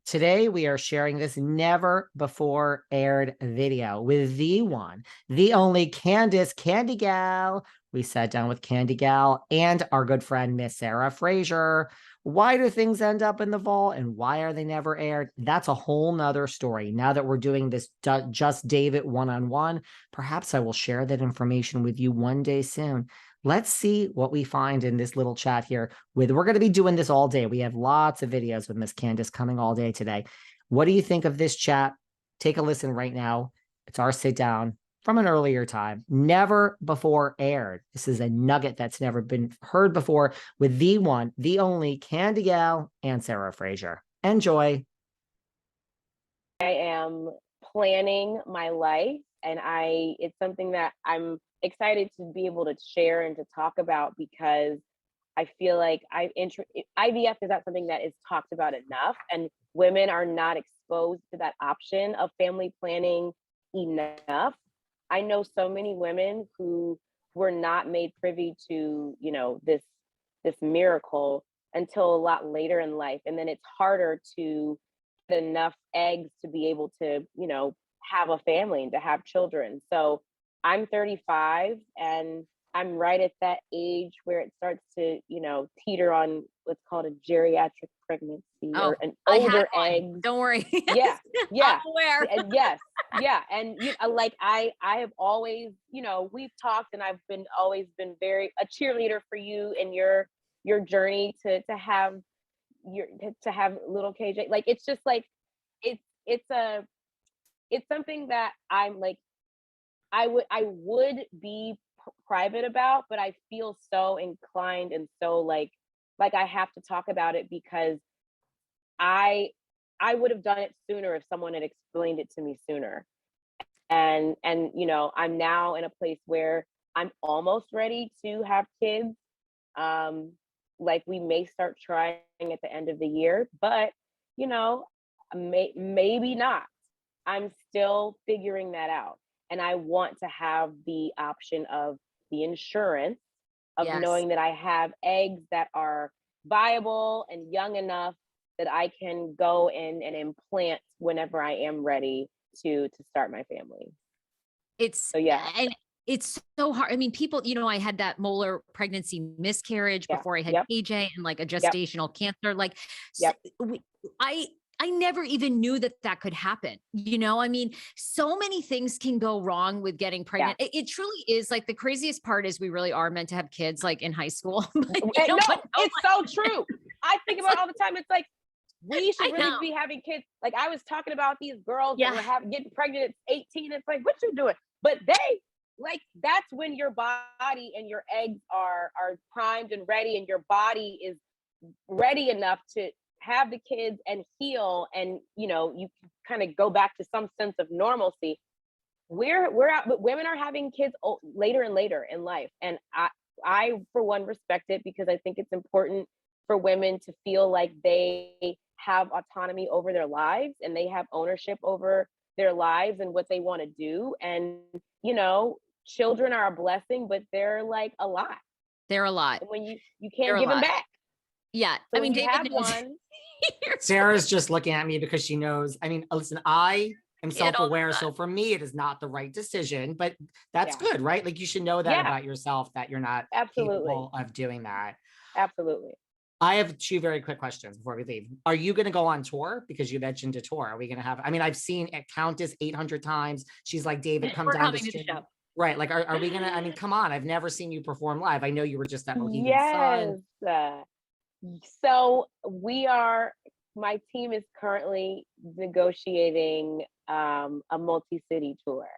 Today, we are sharing this never before aired video with the one, the only Candace Candy Gal. We sat down with Candy Gal and our good friend, Miss Sarah Fraser. Why do things end up in the vault and why are they never aired? That's a whole nother story. Now that we're doing this Just David one-on-one, perhaps I will share that information with you one day soon. Let's see what we find in this little chat here. We're going to be doing this all day. We have lots of videos with Miss Candace coming all day today. What do you think of this chat? Take a listen right now. It's our sit down from an earlier time, never before aired. This is a nugget that's never been heard before with the one, the only Candy Gal and Sarah Fraser. Enjoy. I am planning my life, and it's something that I'm excited to be able to share and to talk about, because I feel like IVF is not something that is talked about enough, and women are not exposed to that option of family planning enough. I know so many women who were not made privy to, this miracle until a lot later in life, and then it's harder to get enough eggs to be able to, have a family and to have children. So I'm 35, and I'm right at that age where it starts to, teeter on what's called a geriatric pregnancy, or an older egg. Don't worry. Yeah, yeah, I'm aware. and yes, yeah, and I have always, we've talked, and I've always been very a cheerleader for you and your journey to have little KJ. Like, it's just like it's something that I'm like, I would be private about, but I feel so inclined and so like I have to talk about it, because I would have done it sooner if someone had explained it to me sooner. And I'm now in a place where I'm almost ready to have kids. Like, we may start trying at the end of the year, but maybe not. I'm still figuring that out. And I want to have the option of the insurance of knowing that I have eggs that are viable and young enough that I can go in and implant whenever I am ready to start my family. And it's so hard. I mean, people, I had that molar pregnancy miscarriage before I had KJ, and like a gestational cancer. Like, I never even knew that could happen. I mean, so many things can go wrong with getting pregnant. It truly is like, the craziest part is we really are meant to have kids like in high school. It's so true. I think about it all the time. It's like, we should really be having kids. Like, I was talking about these girls that were getting pregnant at 18. It's like, what you doing? But that's when your body and your eggs are primed and ready, and your body is ready enough to have the kids and heal, and you kind of go back to some sense of normalcy. We're out, but women are having kids later and later in life, and I for one respect it, because I think it's important for women to feel like they have autonomy over their lives, and they have ownership over their lives and what they want to do. And children are a blessing, but they're like a lot. They're a lot. And when you can't give them back. Yeah. So I mean, David knows. One. Sarah's just looking at me because she knows. I mean, listen, I am self-aware. So for me, it is not the right decision, but that's good, right? Like, you should know that about yourself, that you're not capable of doing that. Absolutely. I have two very quick questions before we leave. Are you going to go on tour? Because you mentioned a tour. Are we going to have, I mean, I've seen Countess 800 times. She's like, David, come down the street. Right. Like, are we going to, I mean, come on. I've never seen you perform live. I know you were just at Mohegan Sun. So my team is currently negotiating a multi-city tour.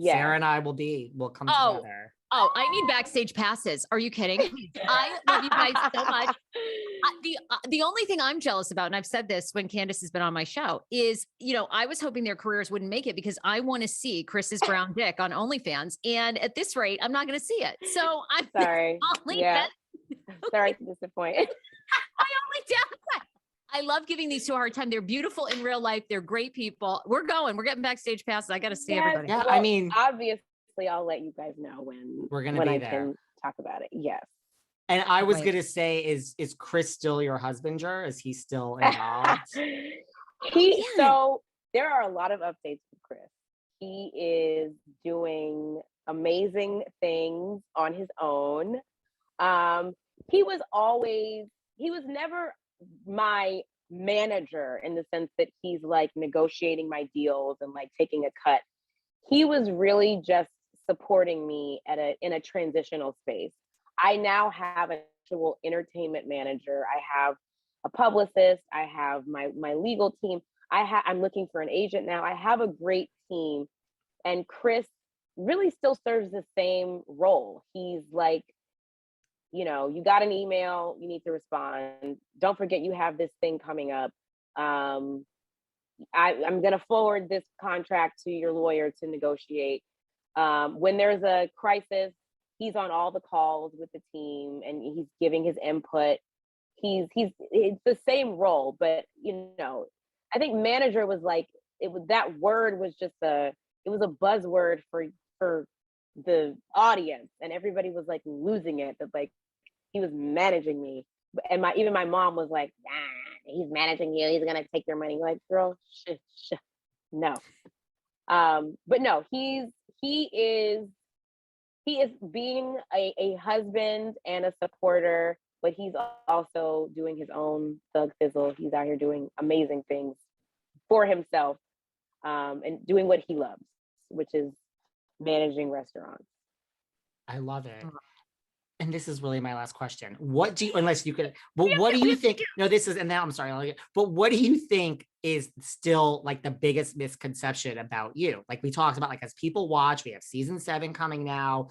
Sarah and I will come together. Oh, I need backstage passes. Are you kidding? I love you guys so much. The only thing I'm jealous about, and I've said this when Candace has been on my show, is, I was hoping their careers wouldn't make it, because I want to see Chris's brown dick on OnlyFans. And at this rate, I'm not going to see it. So I'm sorry. Sorry to disappoint. My only downside. I love giving these two a hard time. They're beautiful in real life. They're great people. We're getting backstage passes. I got to see everybody. Yeah, well, I mean, obviously, I'll let you guys know when I can talk about it. Yes. And I was going to say, is Chris still your husbander? Is he still involved? So there are a lot of updates with Chris. He is doing amazing things on his own. He was never my manager in the sense that he's like negotiating my deals and like taking a cut. He was really just supporting me in a transitional space. I now have an actual entertainment manager. I have a publicist. I have my legal team. I'm looking for an agent now. I have a great team, and Chris really still serves the same role. He's like, you got an email, you need to respond. Don't forget you have this thing coming up. I'm going to forward this contract to your lawyer to negotiate. When there's a crisis, he's on all the calls with the team and he's giving his input. It's the same role, but I think manager was like, that word was just it was a buzzword for the audience, and everybody was like losing it, that like he was managing me. And even my mom was like, he's managing you, he's gonna take your money. Like, girl, no. But no, he is being a husband and a supporter, but he's also doing his own thug fizzle. He's out here doing amazing things for himself, and doing what he loves, which is managing restaurants. I love it. And this is really my last question. What do you, unless you could, but what do you think? No, this is, and now I'm sorry, but what do you think is still like the biggest misconception about you? Like we talked about, like as people watch, we have season 7 coming now.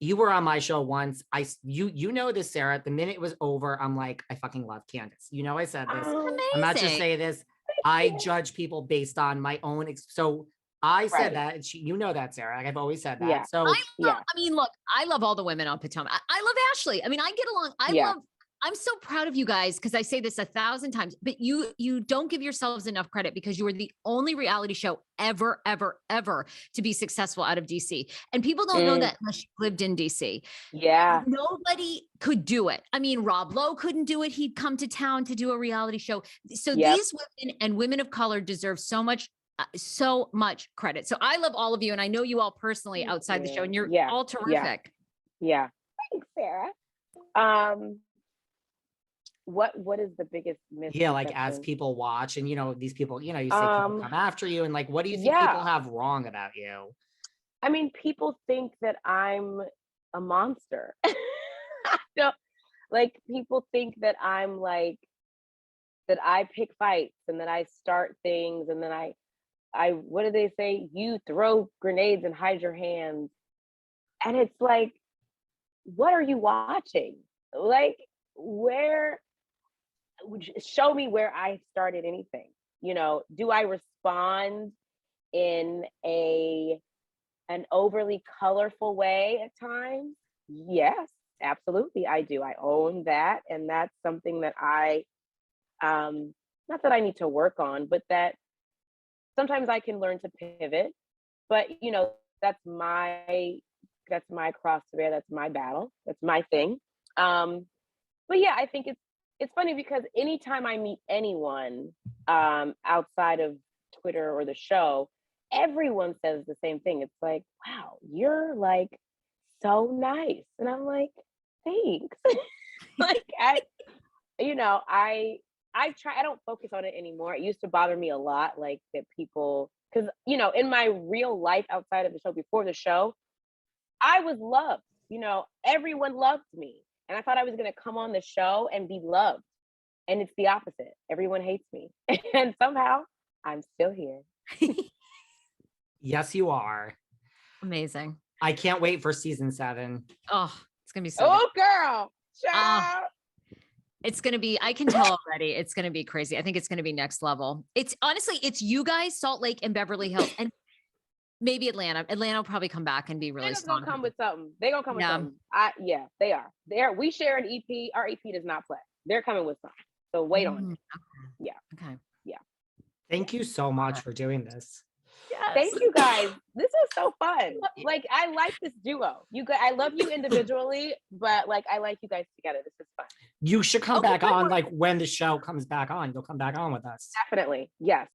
You were on my show once. You know this, Sarah. The minute it was over, I'm like, I fucking love Candace. I said this. I'm not just saying this. I judge people based on my own. So I said that, and you know that, Sarah. Like I've always said that. Yeah. So I mean, look, I love all the women on Potomac. I love Ashley. I mean, I get along. I'm so proud of you guys, because I say this 1,000 times, but you don't give yourselves enough credit, because you are the only reality show ever to be successful out of DC. And people don't know that unless you lived in DC. Yeah. Nobody could do it. I mean, Rob Lowe couldn't do it. He'd come to town to do a reality show. So these women and women of color deserve so much credit. So I love all of you. And I know you all personally outside the show, and you're all terrific. Yeah. Thanks, Sarah. What is the biggest misconception? Yeah, like as people watch, and these people, you say people come after you, and like, what do you think people have wrong about you? I mean, people think that I'm a monster. Like people think that I'm like, that I pick fights and that I start things, and then I what do they say? You throw grenades and hide your hands. And it's like, what are you watching? Like, show me where I started anything. Do I respond in an overly colorful way at times? Yes, absolutely, I do. I own that, and that's something that I not that I need to work on, but that sometimes I can learn to pivot. But that's my cross to bear. That's my battle. That's my thing. But yeah, I think it's funny, because anytime I meet anyone outside of Twitter or the show, everyone says the same thing. It's like, wow, you're like so nice. And I'm like, thanks. Like I try, I don't focus on it anymore. It used to bother me a lot, like that people, because in my real life outside of the show, before the show, I was loved. Everyone loved me. And I thought I was going to come on the show and be loved. And it's the opposite. Everyone hates me. And somehow I'm still here. Yes, you are. Amazing. I can't wait for season 7. Oh, it's going to be so good. Girl. Child. It's going to be, I can tell already, it's going to be crazy. I think it's going to be next level. It's honestly, it's you guys, Salt Lake and Beverly Hills, and maybe Atlanta. Atlanta will probably come back and be really strong. They're gonna come with something. They're gonna come with something. Yeah, they are. We share an EP. Our EP does not play. They're coming with something. So wait on it. Yeah. Okay. Yeah. Thank you so much for doing this. Yes. Thank you guys. This was so fun. Like, I like this duo. You guys, I love you individually, but like I like you guys together. This is fun. You should come Okay, back good on work. like when the show comes back on. You'll come back on with us. Definitely. Yes.